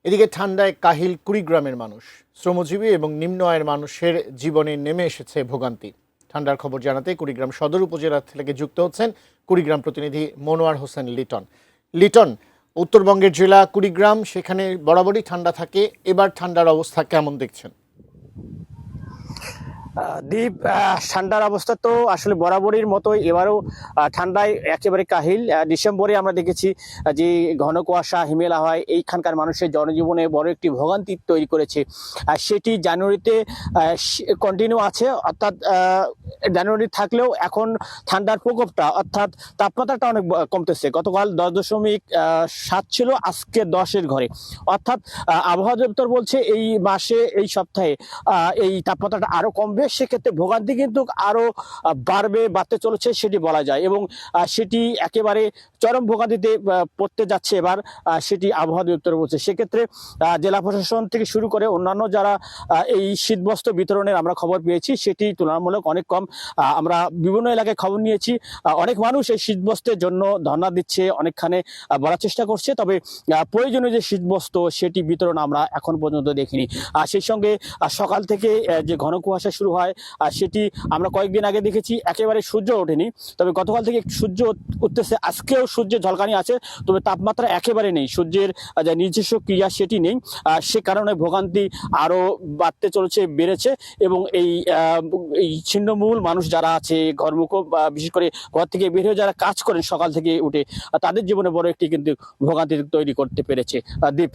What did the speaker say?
এদিকে ঠান্ডায় কাহিল কুড়িগ্রামের মানুষ। শ্রমজীবী এবং নিম্ন আয়ের মানুষের জীবনে নেমে এসেছে ভোগান্তি। ঠান্ডার খবর জানাতে কুড়িগ্রাম সদর উপজেলা থেকে যুক্ত হচ্ছেন কুড়িগ্রাম প্রতিনিধি মনোয়ার হোসেন লিটন। লিটন, উত্তরবঙ্গের জেলা কুড়িগ্রাম, সেখানে বরাবরই ঠান্ডা থাকে, এবার ঠান্ডার অবস্থা কেমন দেখছেন? দ্বীপ, ঠান্ডার অবস্থা তো আসলে বরাবরের মতো এবারও ঠান্ডায় একেবারে কাহিল। ডিসেম্বরে আমরা দেখেছি যে ঘন কুয়াশা হিমেল হয় এইখানকার মানুষের জনজীবনে বড় একটি ভোগান্তি তৈরি করেছে। সেটি জানুয়ারিতে কন্টিনিউ আছে, অর্থাৎ জানুয়ারি থাকলেও এখন ঠান্ডার প্রকোপটা অর্থাৎ তাপমাত্রাটা অনেক কমতেছে। গতকাল 10.7 ছিল, আজকে 10-এর ঘরে। অর্থাৎ আবহাওয়া দপ্তর বলছে এই মাসে, এই সপ্তাহে এই তাপমাত্রাটা আরো কমবে। সেক্ষেত্রে ভোগান্তি কিন্তু আরো বাড়তে চলেছে সেটি বলা যায়, এবং সেটি একেবারে চরম ভোগান্তিতে পড়তে যাচ্ছে এবার, সেটি আবহাওয়া দপ্তর বলছে। সেক্ষেত্রে জেলা প্রশাসন থেকে শুরু করে অন্যান্য যারা এই শীতবস্ত্র বিতরণের আমরা খবর পেয়েছি, সেটি তুলনামূলক অনেক কম। আমরা বিভিন্ন এলাকায় খবর নিয়েছি, অনেক মানুষ এই শীতবস্ত্রের জন্য ধর্ণা দিচ্ছে, অনেকখানে বলার চেষ্টা করছে, তবে প্রয়োজনীয় যে শীতবস্ত্র সেটি বিতরণ আমরা এখন পর্যন্ত দেখিনি। সেই সঙ্গে সকাল থেকে যে ঘন কুয়াশা শুরু হয় সেটি আমরা কয়েকদিন আগে দেখেছি, একেবারে সূর্য ওঠেনি, তবে গতকাল থেকে সূর্য উঠতেছে। আজকেও সূর্যের ঝলকানি আছে, তবে তাপমাত্রা একেবারে নেই, সূর্যের যে নিজস্ব ক্রিয়া সেটি নেই। সে কারণে ভোগান্তি আরো বাড়তে চলেছে, বেড়েছে, এবং এই ছিন্নমূল মানুষ যারা আছে, ঘরমুখ বিশেষ করে ঘর থেকে বের হয়ে যারা কাজ করেন সকাল থেকে উঠে, তাদের জীবনে বড় একটি কিন্তু ভোগান্তি তৈরি করতে পেরেছে। দীপ।